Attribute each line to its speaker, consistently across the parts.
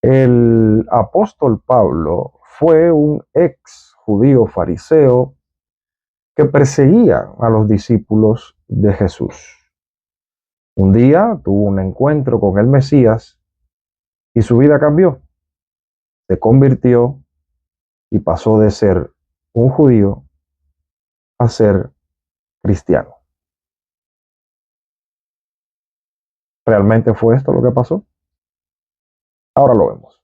Speaker 1: El apóstol Pablo fue un ex judío fariseo que perseguía a los discípulos de Jesús. Un día tuvo un encuentro con el Mesías y su vida cambió. Se convirtió y pasó de ser un judío a ser cristiano. ¿Realmente fue esto lo que pasó? Ahora lo vemos.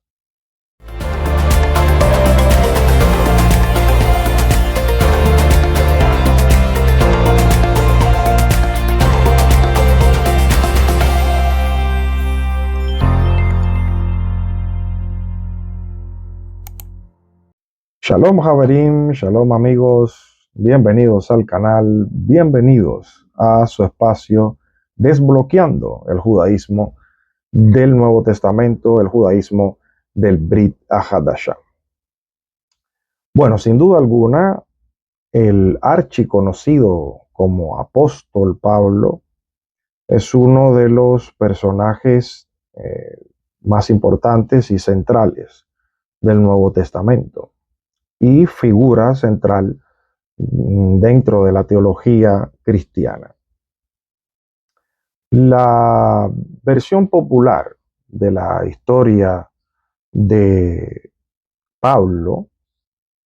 Speaker 1: Shalom Javerim, shalom amigos, bienvenidos al canal, bienvenidos a su espacio Desbloqueando el judaísmo del Nuevo Testamento, el judaísmo del Brit Hadashah. Bueno, sin duda alguna, el archiconocido como apóstol Pablo es uno de los personajes más importantes y centrales del Nuevo Testamento y figura central dentro de la teología cristiana. La versión popular de la historia de Pablo,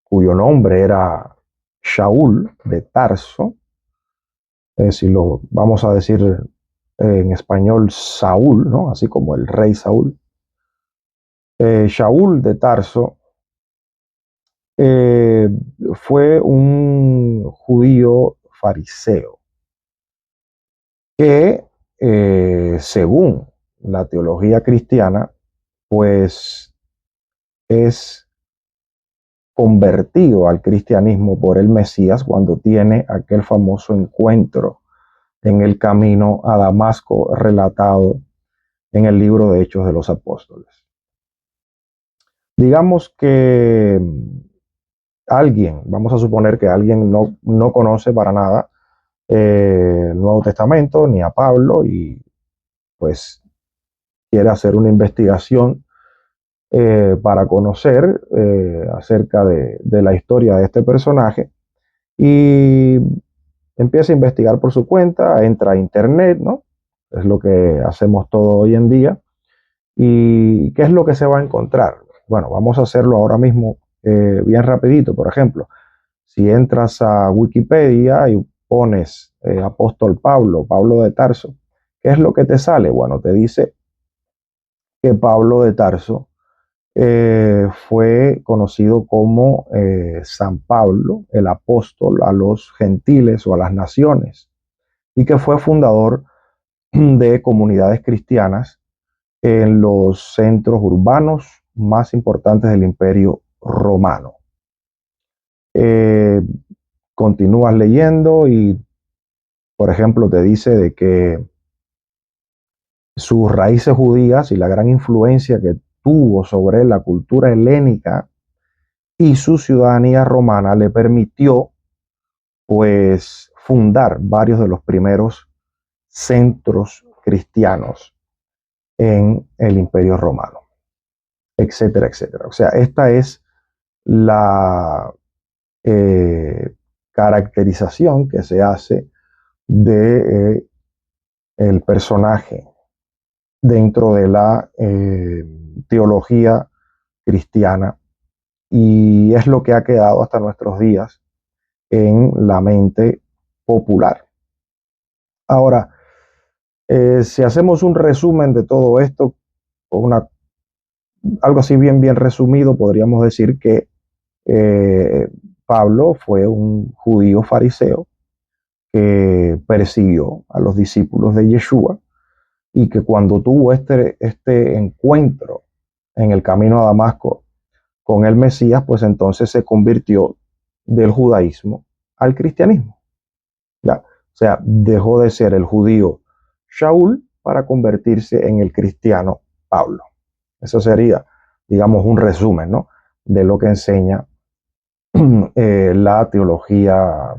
Speaker 1: cuyo nombre era Shaul de Tarso, si lo vamos a decir en español Saúl, ¿no? Así como el rey Saúl. Shaul de Tarso fue un judío fariseo que, según la teología cristiana, pues es convertido al cristianismo por el Mesías cuando tiene aquel famoso encuentro en el camino a Damasco relatado en el libro de Hechos de los Apóstoles. Digamos que alguien, vamos a suponer que alguien no conoce para nada el Nuevo Testamento ni a Pablo y pues quiere hacer una investigación para conocer acerca de la historia de este personaje y empieza a investigar por su cuenta, entra a internet, ¿no? Es lo que hacemos todo hoy en día. ¿Y qué es lo que se va a encontrar? Bueno, vamos a hacerlo ahora mismo bien rapidito. Por ejemplo, si entras a Wikipedia y pones apóstol Pablo, Pablo de Tarso, ¿qué es lo que te sale? Bueno, te dice que Pablo de Tarso fue conocido como San Pablo, el apóstol a los gentiles o a las naciones, y que fue fundador de comunidades cristianas en los centros urbanos más importantes del Imperio Romano. Continúas leyendo y, por ejemplo, te dice de que sus raíces judías y la gran influencia que tuvo sobre la cultura helénica y su ciudadanía romana le permitió, pues, fundar varios de los primeros centros cristianos en el Imperio Romano, etcétera, etcétera. O sea, esta es la caracterización que se hace de el personaje dentro de la teología cristiana y es lo que ha quedado hasta nuestros días en la mente popular. Ahora, si hacemos un resumen de todo esto, algo así bien resumido, podríamos decir que Pablo fue un judío fariseo que persiguió a los discípulos de Yeshua y que cuando tuvo este encuentro en el camino a Damasco con el Mesías, pues entonces se convirtió del judaísmo al cristianismo. ¿Ya? O sea, dejó de ser el judío Shaul para convertirse en el cristiano Pablo. Eso sería, digamos, un resumen, ¿no?, de lo que enseña la teología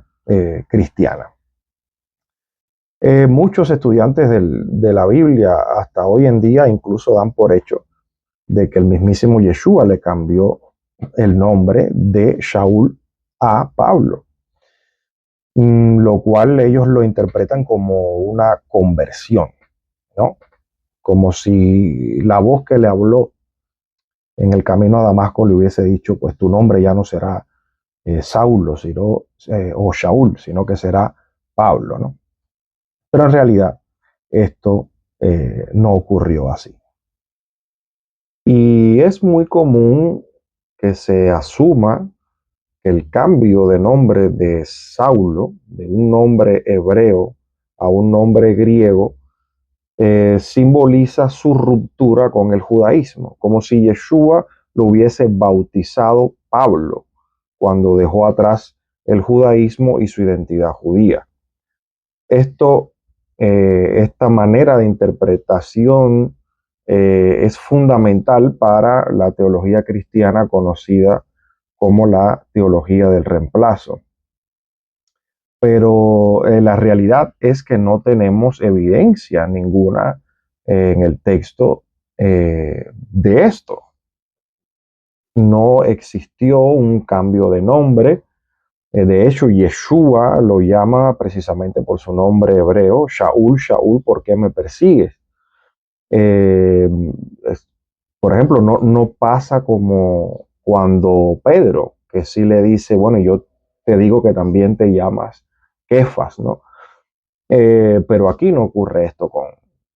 Speaker 1: cristiana. Muchos estudiantes de la Biblia hasta hoy en día incluso dan por hecho de que el mismísimo Yeshua le cambió el nombre de Shaul a Pablo, lo cual ellos lo interpretan como una conversión, ¿no? Como si la voz que le habló en el camino a Damasco le hubiese dicho, pues tu nombre ya no será Saulo, o Shaul, sino que será Pablo, ¿no? Pero en realidad esto no ocurrió así. Y es muy común que se asuma que el cambio de nombre de Saulo, de un nombre hebreo a un nombre griego, simboliza su ruptura con el judaísmo, como si Yeshua lo hubiese bautizado Pablo cuando dejó atrás el judaísmo y su identidad judía. Esta manera de interpretación es fundamental para la teología cristiana conocida como la teología del reemplazo. Pero la realidad es que no tenemos evidencia ninguna en el texto de esto. No existió un cambio de nombre. De hecho, Yeshua lo llama precisamente por su nombre hebreo, Shaul, Shaul, ¿por qué me persigues? Eh, por ejemplo, no pasa como cuando Pedro, que sí le dice, bueno, yo te digo que también te llamas Kefas, ¿no? Pero aquí no ocurre esto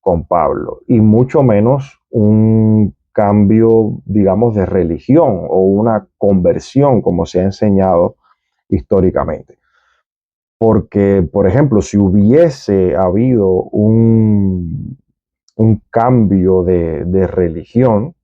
Speaker 1: con Pablo, y mucho menos un cambio, digamos, de religión o una conversión, como se ha enseñado históricamente. Porque, por ejemplo, si hubiese habido un cambio de religión,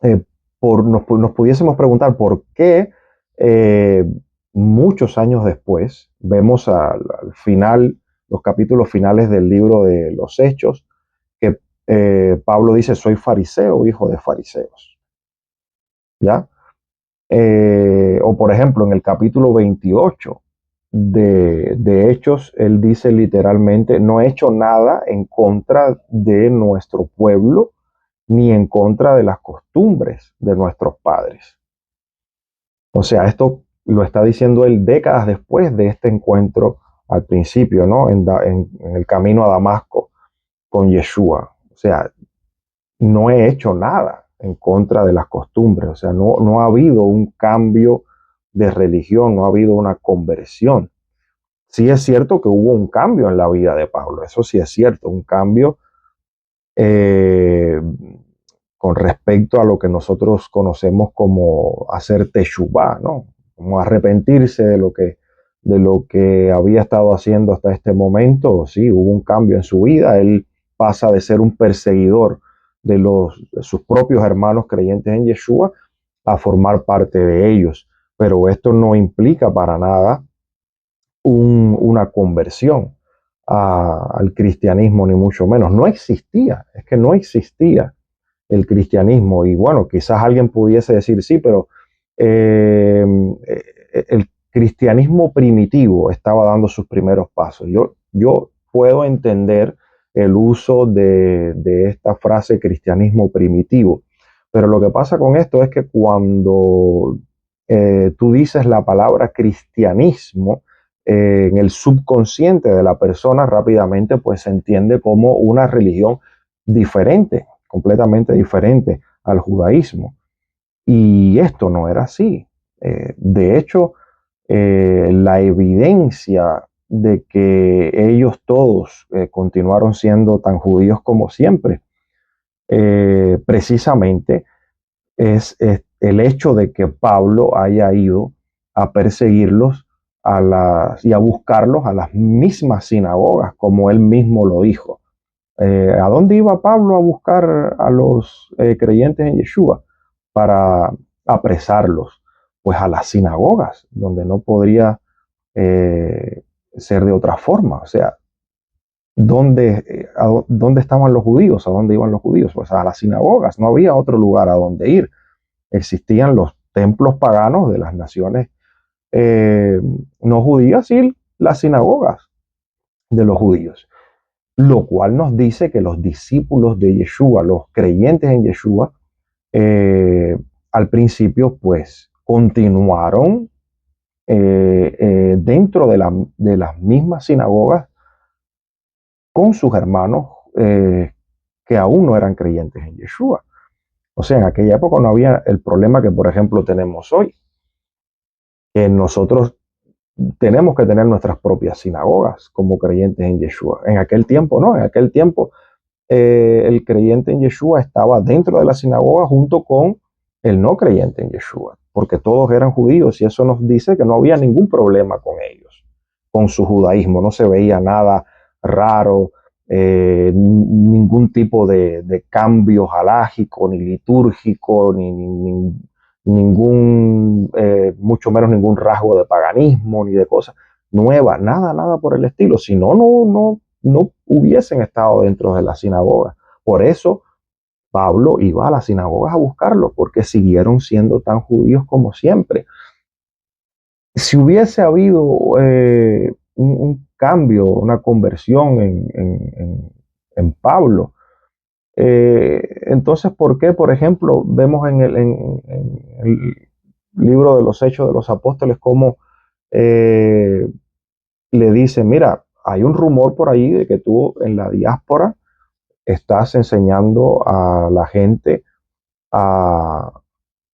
Speaker 1: eh, nos pudiésemos preguntar por qué eh, muchos años después, vemos al final, los capítulos finales del libro de los Hechos, que Pablo dice, soy fariseo, hijo de fariseos. ¿Ya? O por ejemplo, en el capítulo 28 de Hechos, él dice literalmente, no he hecho nada en contra de nuestro pueblo, ni en contra de las costumbres de nuestros padres. O sea, esto lo está diciendo él décadas después de este encuentro al principio, ¿no? En el camino a Damasco con Yeshua. O sea, no he hecho nada en contra de las costumbres. O sea, no ha habido un cambio de religión, no ha habido una conversión. Sí es cierto que hubo un cambio en la vida de Pablo, eso sí es cierto, un cambio eh, con respecto a lo que nosotros conocemos como hacer teshuvá, ¿no? Como arrepentirse de lo que había estado haciendo hasta este momento. Sí, hubo un cambio en su vida. Él pasa de ser un perseguidor de sus propios hermanos creyentes en Yeshua a formar parte de ellos. Pero esto no implica para nada una conversión al cristianismo, ni mucho menos. No existía, es que no existía el cristianismo. Y bueno, quizás alguien pudiese decir, sí, pero eh, el cristianismo primitivo estaba dando sus primeros pasos. Yo puedo entender el uso de esta frase cristianismo primitivo, pero lo que pasa con esto es que cuando tú dices la palabra cristianismo, en el subconsciente de la persona rápidamente pues se entiende como una religión diferente, completamente diferente al judaísmo. Y esto no era así. De hecho, la evidencia de que ellos todos continuaron siendo tan judíos como siempre, precisamente es el hecho de que Pablo haya ido a perseguirlos y a buscarlos a las mismas sinagogas, como él mismo lo dijo. ¿A dónde iba Pablo a buscar a los creyentes en Yeshua para apresarlos? Pues a las sinagogas, donde no podría eh, ser de otra forma. O sea, ¿dónde estaban los judíos? ¿A dónde iban los judíos? Pues a las sinagogas, no había otro lugar a donde ir. Existían los templos paganos de las naciones eh, no judías y las sinagogas de los judíos, lo cual nos dice que los discípulos de Yeshua, los creyentes en Yeshua, al principio pues continuaron dentro de las mismas sinagogas con sus hermanos que aún no eran creyentes en Yeshua. O sea, en aquella época no había el problema que, por ejemplo, tenemos hoy, que nosotros tenemos que tener nuestras propias sinagogas como creyentes en Yeshua. En aquel tiempo no, en aquel tiempo el creyente en Yeshua estaba dentro de la sinagoga junto con el no creyente en Yeshua, porque todos eran judíos y eso nos dice que no había ningún problema con ellos, con su judaísmo, no se veía nada raro, ningún tipo de cambio halágico, ni litúrgico, ningún, mucho menos ningún rasgo de paganismo, ni de cosas nuevas, nada, nada por el estilo, si no, no hubiesen estado dentro de la sinagoga. Por eso Pablo iba a las sinagogas a buscarlos, porque siguieron siendo tan judíos como siempre. Si hubiese habido un cambio, una conversión en Pablo, entonces, ¿por qué, por ejemplo, vemos en el libro de los Hechos de los Apóstoles cómo eh, le dice, mira, hay un rumor por ahí de que tú en la diáspora estás enseñando a la gente a,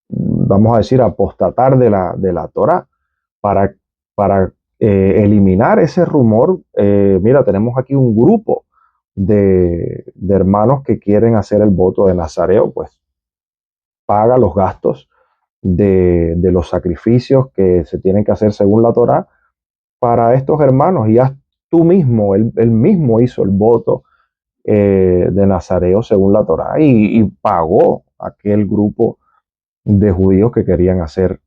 Speaker 1: vamos a decir, apostatar de la Torah para, para eliminar ese rumor? Mira, tenemos aquí un grupo de hermanos que quieren hacer el voto de Nazareo, pues paga los gastos de los sacrificios que se tienen que hacer según la Torah para estos hermanos y haz tú mismo, él mismo hizo el voto de Nazareo según la Torá y pagó aquel grupo de judíos que querían hacer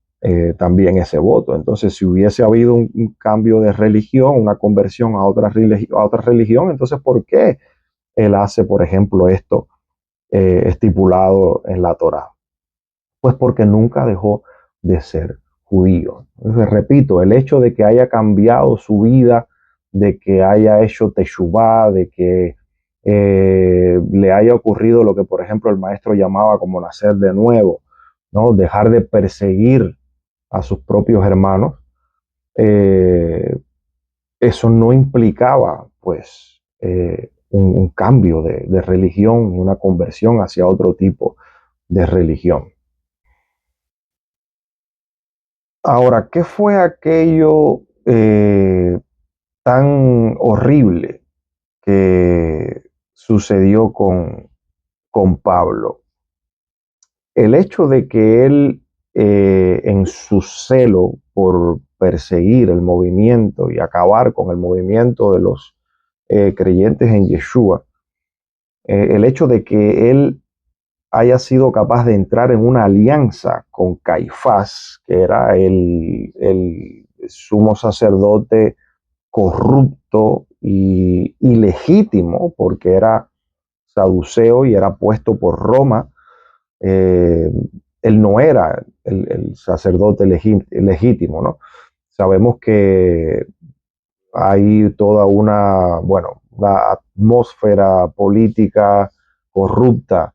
Speaker 1: también ese voto. Entonces, si hubiese habido un cambio de religión, una conversión a otra religión, entonces, ¿por qué él hace, por ejemplo, esto estipulado en la Torá? Pues porque nunca dejó de ser judío. Entonces, repito, el hecho de que haya cambiado su vida, de que haya hecho teshuvá, de que le haya ocurrido lo que, por ejemplo, el maestro llamaba como nacer de nuevo, ¿no? Dejar de perseguir a sus propios hermanos, eh, eso no implicaba, pues, un cambio de religión y una conversión hacia otro tipo de religión. Ahora, ¿qué fue aquello tan horrible que sucedió con Pablo? El hecho de que él, en su celo por perseguir el movimiento y acabar con el movimiento de los creyentes en Yeshua, el hecho de que él haya sido capaz de entrar en una alianza con Caifás, que era el sumo sacerdote corrupto y ilegítimo, porque era saduceo y era puesto por Roma. eh, Él no era el sacerdote legítimo, ¿no? Sabemos que hay toda una, bueno, una atmósfera política corrupta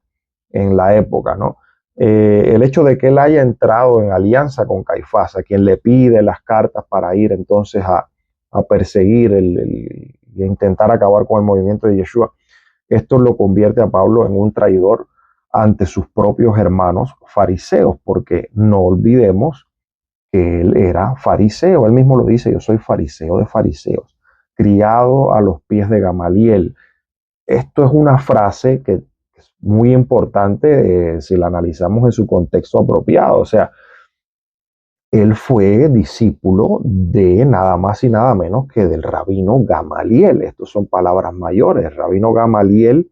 Speaker 1: en la época, ¿no? El hecho de que él haya entrado en alianza con Caifás, a quien le pide las cartas para ir entonces a perseguir y intentar acabar con el movimiento de Yeshua, esto lo convierte a Pablo en un traidor ante sus propios hermanos fariseos, porque no olvidemos que él era fariseo, él mismo lo dice, yo soy fariseo de fariseos, criado a los pies de Gamaliel. Esto es una frase que es muy importante si la analizamos en su contexto apropiado. O sea, él fue discípulo de nada más y nada menos que del rabino Gamaliel. Estas son palabras mayores. El rabino Gamaliel,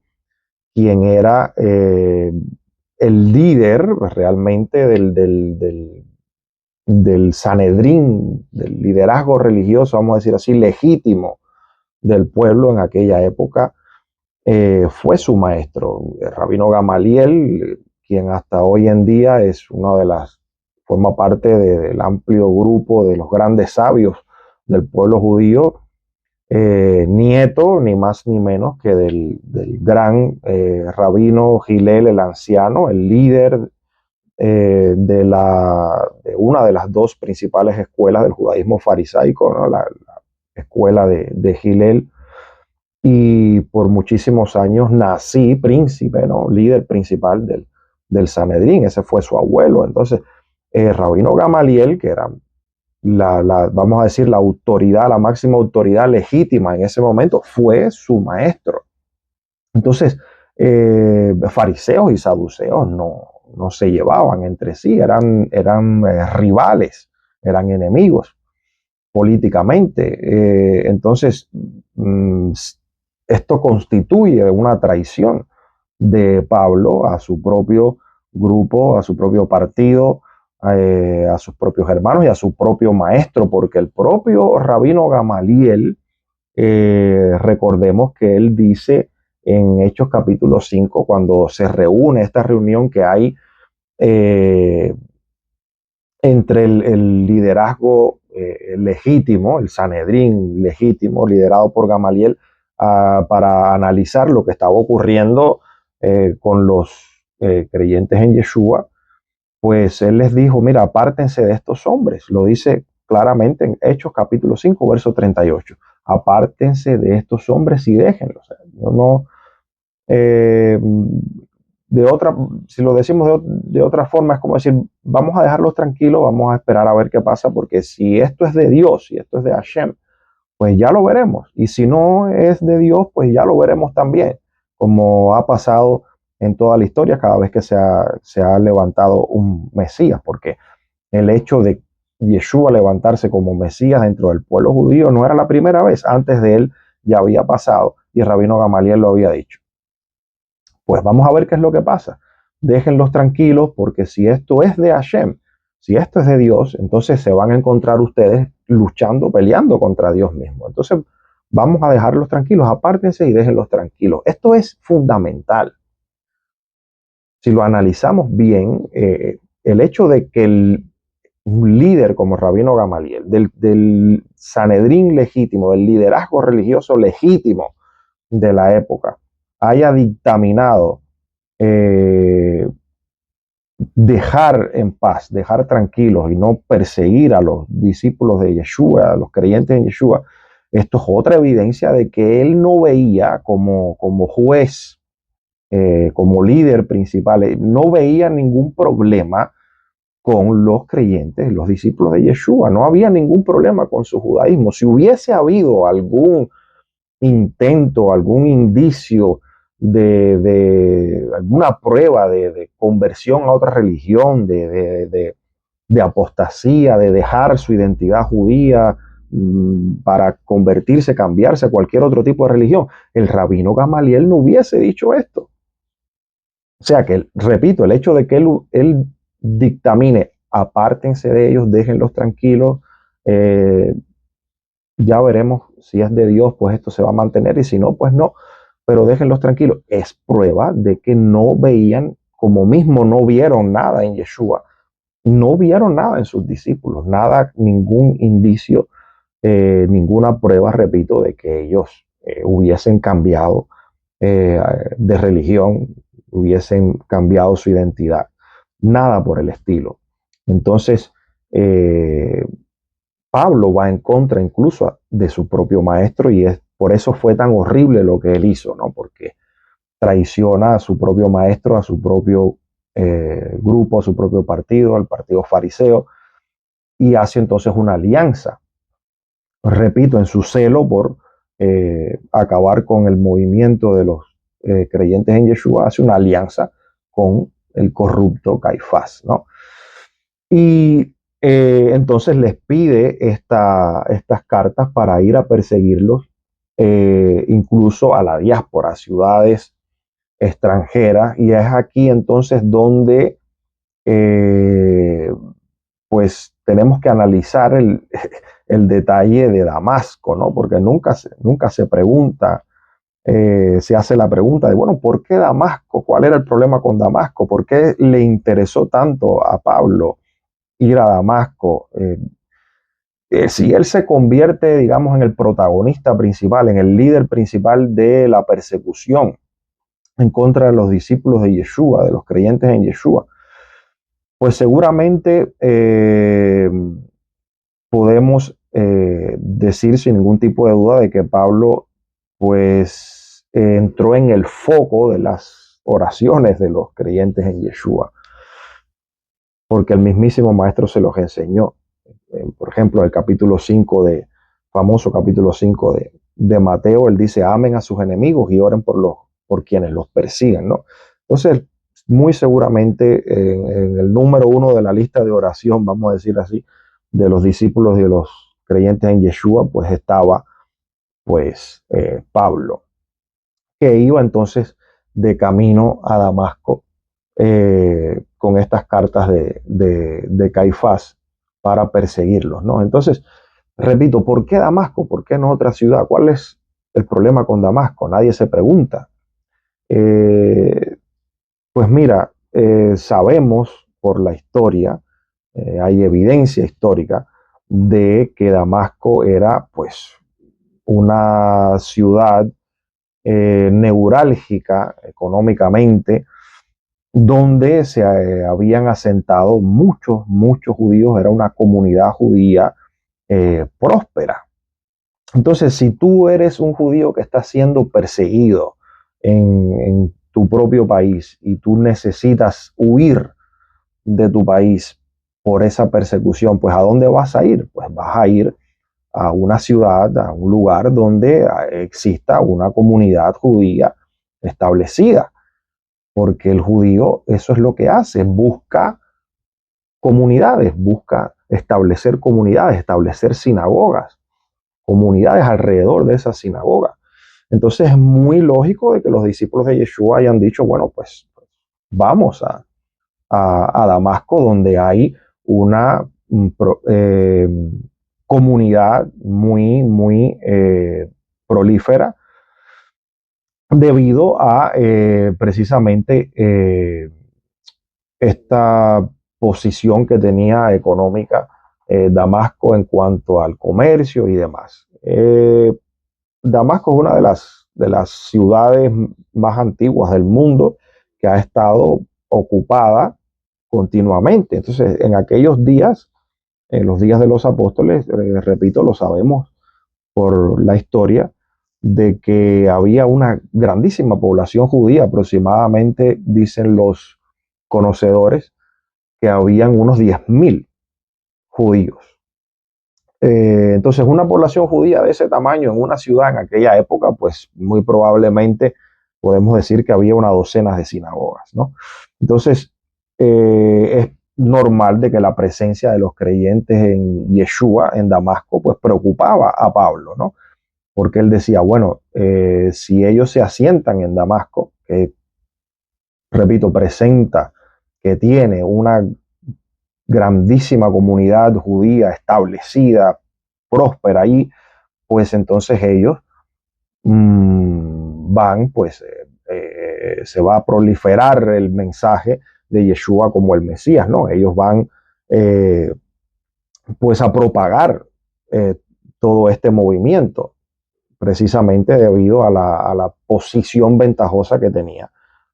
Speaker 1: quien era el líder realmente del Sanedrín, del liderazgo religioso, vamos a decir así, legítimo del pueblo en aquella época, fue su maestro, el rabino Gamaliel, quien hasta hoy en día es una de las, forma parte del amplio grupo de los grandes sabios del pueblo judío, nieto ni más ni menos que del gran rabino Gilel el anciano, el líder de una de las dos principales escuelas del judaísmo farisaico, ¿no? La escuela de Hillel, y por muchísimos años nací príncipe, ¿no? Líder principal del Sanedrín, ese fue su abuelo. Entonces, Rabino Gamaliel, que era vamos a decir, la autoridad, la máxima autoridad legítima en ese momento, fue su maestro. Entonces, fariseos y saduceos no se llevaban entre sí, eran rivales, eran enemigos políticamente. Entonces, esto constituye una traición de Pablo a su propio grupo, a su propio partido, a sus propios hermanos y a su propio maestro, porque el propio rabino Gamaliel, recordemos que él dice en Hechos capítulo 5, cuando se reúne esta reunión que hay eh, entre el liderazgo legítimo, el Sanedrín legítimo, liderado por Gamaliel, para analizar lo que estaba ocurriendo con los creyentes en Yeshua, pues él les dijo, mira, apártense de estos hombres. Lo dice claramente en Hechos capítulo 5, verso 38. Apártense de estos hombres y déjenlos. O sea, no, eh, de otra, si lo decimos de otra forma, es como decir, vamos a dejarlos tranquilos, vamos a esperar a ver qué pasa, porque si esto es de Dios, si esto es de Hashem, pues ya lo veremos. Y si no es de Dios, pues ya lo veremos también, como ha pasado en toda la historia cada vez que se ha levantado un Mesías, porque el hecho de Yeshua levantarse como Mesías dentro del pueblo judío no era la primera vez, antes de él ya había pasado y el rabino Gamaliel lo había dicho. Pues vamos a ver qué es lo que pasa. Déjenlos tranquilos, porque si esto es de Hashem, si esto es de Dios, entonces se van a encontrar ustedes luchando, peleando contra Dios mismo. Entonces vamos a dejarlos tranquilos, apártense y déjenlos tranquilos. Esto es fundamental. Si lo analizamos bien, el hecho de que un líder como Rabino Gamaliel, del Sanedrín legítimo, del liderazgo religioso legítimo de la época, haya dictaminado eh, dejar en paz, dejar tranquilos y no perseguir a los discípulos de Yeshua, a los creyentes en Yeshua, esto es otra evidencia de que él no veía como juez, como líder principal, no veía ningún problema con los creyentes, los discípulos de Yeshua. No había ningún problema con su judaísmo. Si hubiese habido algún intento, algún indicio de alguna prueba de conversión a otra religión, de apostasía, de dejar su identidad judía para convertirse, cambiarse a cualquier otro tipo de religión, el rabino Gamaliel no hubiese dicho esto. O sea que, repito, el hecho de que él dictamine, apártense de ellos, déjenlos tranquilos, ya veremos si es de Dios, pues esto se va a mantener y si no, pues no, pero déjenlos tranquilos. Es prueba de que no veían, como mismo no vieron nada en Yeshua, no vieron nada en sus discípulos, nada, ningún indicio, ninguna prueba, repito, de que ellos hubiesen cambiado de religión, hubiesen cambiado su identidad, nada por el estilo. Entonces, Pablo va en contra incluso de su propio maestro y por eso fue tan horrible lo que él hizo, ¿no? Porque traiciona a su propio maestro, a su propio grupo, a su propio partido, al partido fariseo, y hace entonces una alianza, repito, en su celo por acabar con el movimiento de los creyentes en Yeshua, hace una alianza con el corrupto Caifás, ¿no? Y entonces les pide estas cartas para ir a perseguirlos, incluso a la diáspora, a ciudades extranjeras. Y es aquí entonces donde eh, pues tenemos que analizar el detalle de Damasco, ¿no? Porque nunca se pregunta, se hace la pregunta de, bueno, ¿por qué Damasco? ¿Cuál era el problema con Damasco? ¿Por qué le interesó tanto a Pablo ir a Damasco? Si él se convierte, digamos, en el protagonista principal, en el líder principal de la persecución en contra de los discípulos de Yeshua, de los creyentes en Yeshua, pues seguramente podemos decir sin ningún tipo de duda de que Pablo pues entró en el foco de las oraciones de los creyentes en Yeshua, porque el mismísimo maestro se los enseñó. Por ejemplo, el capítulo 5 famoso capítulo 5 de Mateo, él dice, amen a sus enemigos y oren por quienes los persiguen, ¿no? Entonces, muy seguramente en el número uno de la lista de oración, vamos a decir así, de los discípulos y de los creyentes en Yeshua, pues estaba pues Pablo, que iba entonces de camino a Damasco con estas cartas de Caifás para perseguirlos, ¿no? Entonces, repito, ¿por qué Damasco? ¿Por qué no otra ciudad? ¿Cuál es el problema con Damasco? Nadie se pregunta. Eh, pues mira, sabemos por la historia, hay evidencia histórica de que Damasco era pues una ciudad neurálgica económicamente, donde se habían asentado muchos judíos, era una comunidad judía próspera. Entonces, si tú eres un judío que está siendo perseguido en tu propio país y tú necesitas huir de tu país por esa persecución, pues ¿a dónde vas a ir? Pues vas a ir a una ciudad, a un lugar donde exista una comunidad judía establecida, porque el judío eso es lo que hace, busca comunidades, busca establecer sinagogas, comunidades alrededor de esa sinagoga. Entonces es muy lógico de que los discípulos de Yeshua hayan dicho, bueno, pues vamos a Damasco, donde hay una comunidad muy prolífera debido a precisamente esta posición que tenía económica Damasco en cuanto al comercio y demás. Damasco es una de las ciudades más antiguas del mundo que ha estado ocupada continuamente. Entonces, en aquellos días, en los días de los apóstoles, repito, lo sabemos por la historia, de que había una grandísima población judía, aproximadamente, dicen los conocedores, que habían unos 10.000 judíos. Entonces, una población judía de ese tamaño en una ciudad en aquella época, pues muy probablemente podemos decir que había una docena de sinagogas, ¿no? Entonces, es normal de que la presencia de los creyentes en Yeshua, en Damasco, pues preocupaba a Pablo, ¿no? Porque él decía, bueno, si ellos se asientan en Damasco, que, repito, presenta que tiene una grandísima comunidad judía establecida, próspera ahí, pues entonces ellos van, pues se va a proliferar el mensaje de Yeshua como el Mesías, ¿no? Ellos van eh, pues a propagar eh, todo este movimiento, precisamente debido a la posición ventajosa que tenía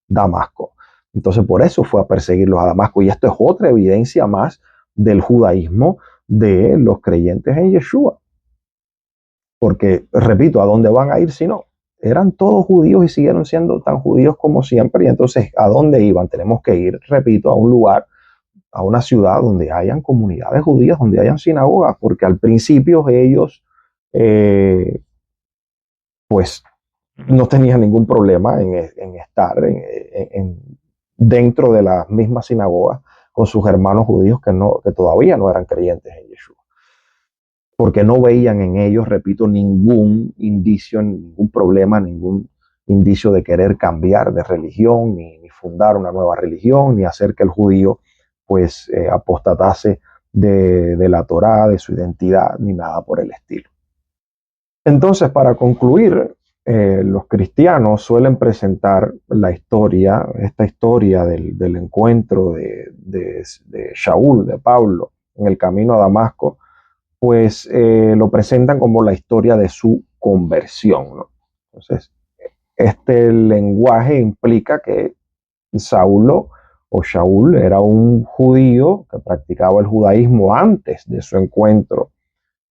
Speaker 1: Damasco. Entonces por eso fue a perseguirlos a Damasco. Y esto es otra evidencia más del judaísmo de los creyentes en Yeshua. Porque, repito, ¿a dónde van a ir si no? Eran todos judíos y siguieron siendo tan judíos como siempre. Y entonces, ¿a dónde iban? Tenemos que ir, repito, a un lugar, a una ciudad donde hayan comunidades judías, donde hayan sinagogas, porque al principio ellos, eh, pues, no tenían ningún problema en estar dentro de las mismas sinagogas con sus hermanos judíos que todavía no eran creyentes en Yeshua, porque no veían en ellos, repito, ningún indicio, ningún problema, ningún indicio de querer cambiar de religión, ni fundar una nueva religión, ni hacer que el judío pues apostatase de la Torá, de su identidad, ni nada por el estilo. Entonces, para concluir, los cristianos suelen presentar esta historia del encuentro de Shaul, de Pablo, en el camino a Damasco, pues lo presentan como la historia de su conversión, ¿no? Entonces, este lenguaje implica que Saulo o Shaul era un judío que practicaba el judaísmo antes de su encuentro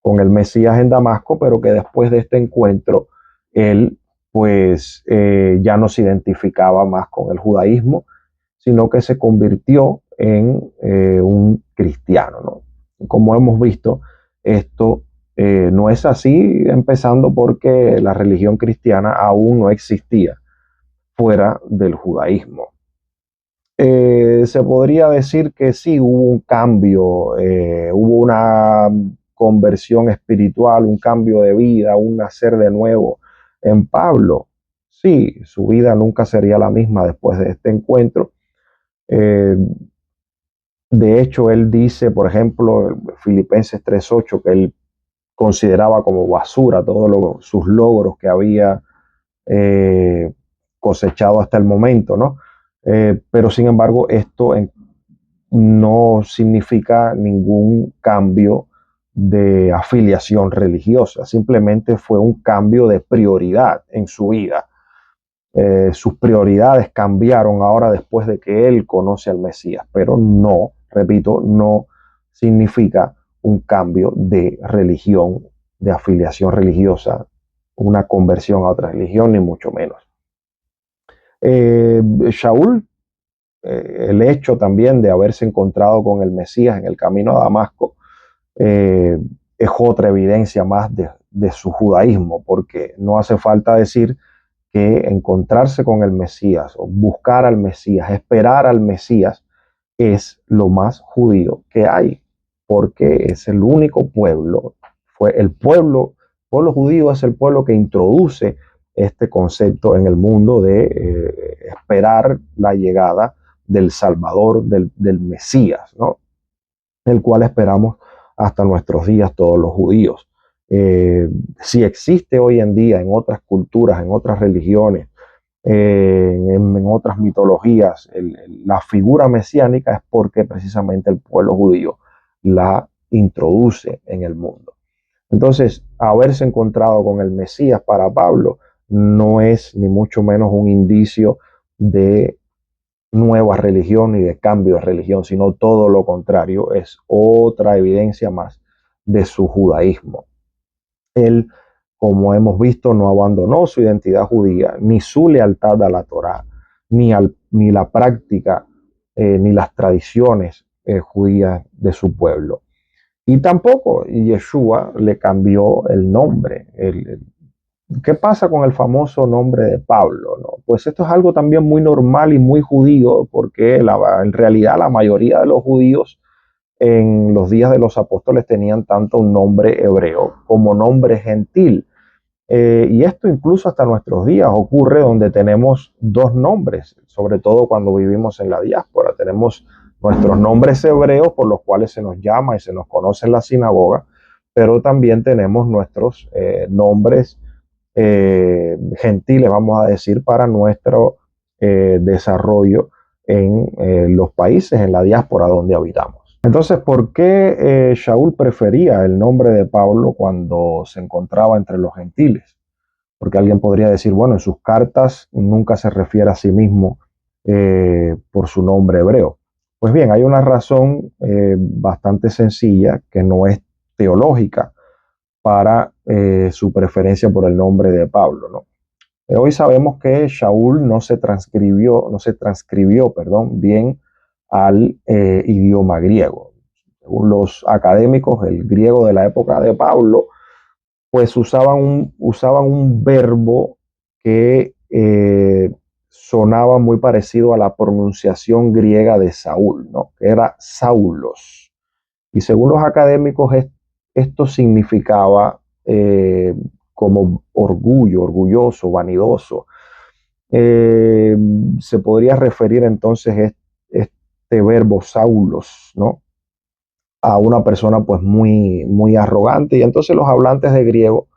Speaker 1: con el Mesías en Damasco, pero que después de este encuentro él pues ya no se identificaba más con el judaísmo, sino que se convirtió en un cristiano, ¿no? Como hemos visto, esto no es así, empezando porque la religión cristiana aún no existía fuera del judaísmo. Se podría decir que sí, hubo un cambio, hubo una conversión espiritual, un cambio de vida, un nacer de nuevo en Pablo. Sí, su vida nunca sería la misma después de este encuentro. Eh, de hecho, él dice, por ejemplo, Filipenses 3:8, que él consideraba como basura todos sus logros que había eh, cosechado hasta el momento, ¿no? Pero sin embargo, esto no significa ningún cambio de afiliación religiosa, simplemente fue un cambio de prioridad en su vida. Sus prioridades cambiaron ahora después de que él conoce al Mesías, pero no, repito, no significa un cambio de religión, de afiliación religiosa, una conversión a otra religión, ni mucho menos. Shaul, el hecho también de haberse encontrado con el Mesías en el camino a Damasco, es otra evidencia más de su judaísmo, porque no hace falta decir que encontrarse con el Mesías o buscar al Mesías, esperar al Mesías, es lo más judío que hay, porque es el único pueblo, fue el pueblo judío es el pueblo que introduce este concepto en el mundo de esperar la llegada del Salvador, del Mesías, ¿no? El cual esperamos hasta nuestros días todos los judíos. Si existe hoy en día en otras culturas, en otras religiones, en otras mitologías, la figura mesiánica es porque precisamente el pueblo judío la introduce en el mundo. Entonces, haberse encontrado con el Mesías para Pablo no es ni mucho menos un indicio de nueva religión y de cambio de religión, sino todo lo contrario, es otra evidencia más de su judaísmo. Él, como hemos visto, no abandonó su identidad judía, ni su lealtad a la Torá, ni la práctica, ni las tradiciones judías de su pueblo. Y tampoco Yeshua le cambió el nombre. ¿Qué pasa con el famoso nombre de Pablo? ¿No? Pues esto es algo también muy normal y muy judío, porque en realidad la mayoría de los judíos en los días de los apóstoles tenían tanto un nombre hebreo como nombre gentil. Y esto incluso hasta nuestros días ocurre donde tenemos dos nombres, sobre todo cuando vivimos en la diáspora. Tenemos nuestros nombres hebreos por los cuales se nos llama y se nos conoce en la sinagoga, pero también tenemos nuestros nombres gentiles, vamos a decir, para nuestro desarrollo en los países, en la diáspora donde habitamos. Entonces, ¿por qué Shaul prefería el nombre de Pablo cuando se encontraba entre los gentiles? Porque alguien podría decir, bueno, en sus cartas nunca se refiere a sí mismo por su nombre hebreo. Pues bien, hay una razón bastante sencilla que no es teológica para su preferencia por el nombre de Pablo, ¿no? Hoy sabemos que Shaul no se transcribió, perdón, bien al idioma griego. Según los académicos, el griego de la época de Pablo, pues usaban un verbo que sonaba muy parecido a la pronunciación griega de Saúl, ¿no? Que era Saulos. Y según los académicos, esto significaba como orgullo, orgulloso, vanidoso. Eh, Se podría referir entonces este verbo Saulos, ¿no? A una persona pues muy, muy arrogante. Y entonces los hablantes de griego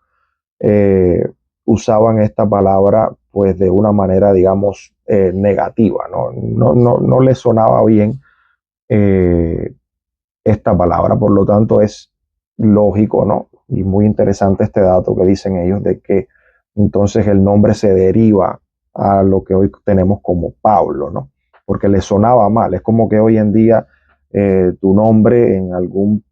Speaker 1: eh, usaban esta palabra pues de una manera, digamos, negativa, ¿no? No les sonaba bien eh, esta palabra. Por lo tanto, es lógico, ¿no? Y muy interesante este dato que dicen ellos de que entonces el nombre se deriva a lo que hoy tenemos como Pablo, ¿no? porque le sonaba mal. Es como que hoy en día tu nombre en algún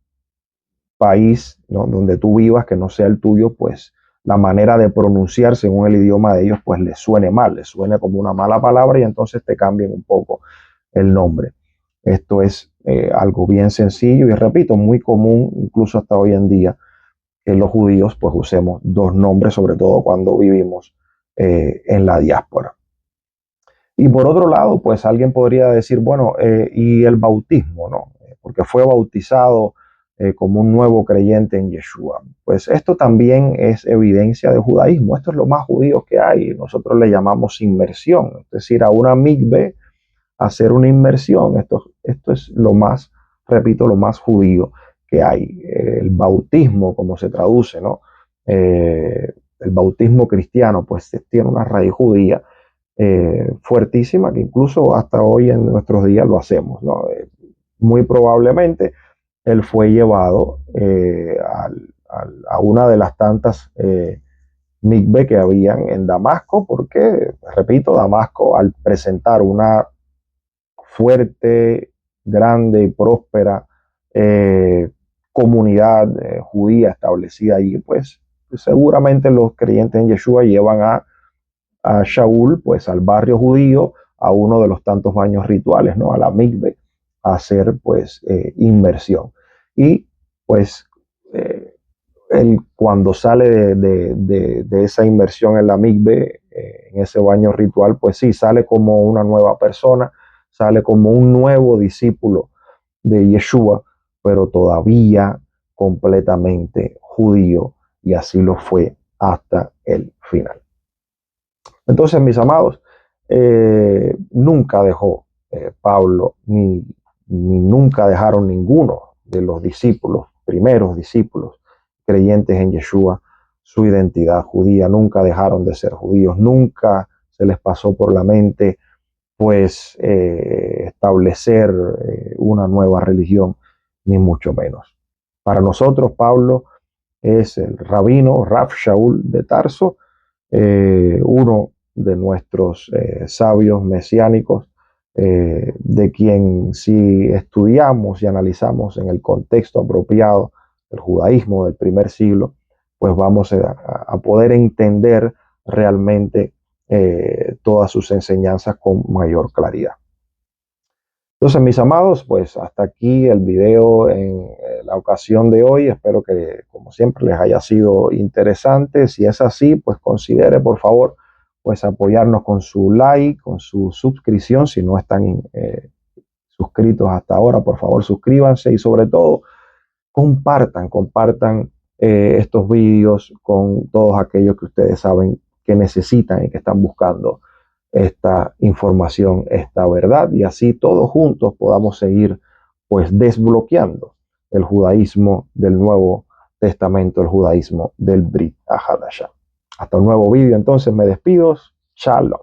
Speaker 1: país, ¿no?, donde tú vivas, que no sea el tuyo, pues la manera de pronunciar según el idioma de ellos, pues les suene mal, les suene como una mala palabra y entonces te cambien un poco el nombre. Esto es algo bien sencillo y repito, muy común incluso hasta hoy en día que los judíos pues usemos dos nombres, sobre todo cuando vivimos en la diáspora. Y por otro lado, pues alguien podría decir, bueno, y el bautismo, ¿no? Porque fue bautizado como un nuevo creyente en Yeshua. Pues esto también es evidencia de judaísmo. Esto es lo más judío que hay. Nosotros le llamamos inmersión, es decir, a una mikve hacer una inmersión. Esto es lo más, repito, lo más judío que hay. El bautismo, como se traduce, ¿no? El bautismo cristiano, pues tiene una raíz judía fuertísima que incluso hasta hoy en nuestros días lo hacemos, ¿no? Muy probablemente él fue llevado a una de las tantas mikve que habían en Damasco, porque, repito, Damasco al presentar una fuerte, grande y próspera eh, comunidad judía establecida allí, pues seguramente los creyentes en Yeshua llevan a Shaul, pues al barrio judío, a uno de los tantos baños rituales, ¿no? A la mikve, a hacer pues inmersión. Y pues eh, él cuando sale de esa inmersión en la mikve, en ese baño ritual, pues sí, sale como una nueva persona, sale como un nuevo discípulo de Yeshua, pero todavía completamente judío, y así lo fue hasta el final. Entonces, mis amados, nunca dejó Pablo, ni nunca dejaron ninguno de los discípulos, primeros discípulos creyentes en Yeshua, su identidad judía. Nunca dejaron de ser judíos, nunca se les pasó por la mente, pues, establecer una nueva religión, ni mucho menos. Para nosotros, Pablo es el rabino Rav Shaul de Tarso, uno de nuestros sabios mesiánicos, de quien si estudiamos y analizamos en el contexto apropiado el judaísmo del primer siglo, pues vamos a poder entender realmente todas sus enseñanzas con mayor claridad. Entonces, mis amados, pues hasta aquí el video en la ocasión de hoy. Espero que, como siempre, les haya sido interesante. Si es así, pues considere, por favor, pues apoyarnos con su like, con su suscripción. Si no están suscritos hasta ahora, por favor, suscríbanse y sobre todo, compartan estos vídeos con todos aquellos que ustedes saben que necesitan y que están buscando esta información, esta verdad, y así todos juntos podamos seguir pues desbloqueando el judaísmo del Nuevo Testamento, el judaísmo del Brit Hadashah. Hasta un nuevo vídeo, entonces me despido. Shalom.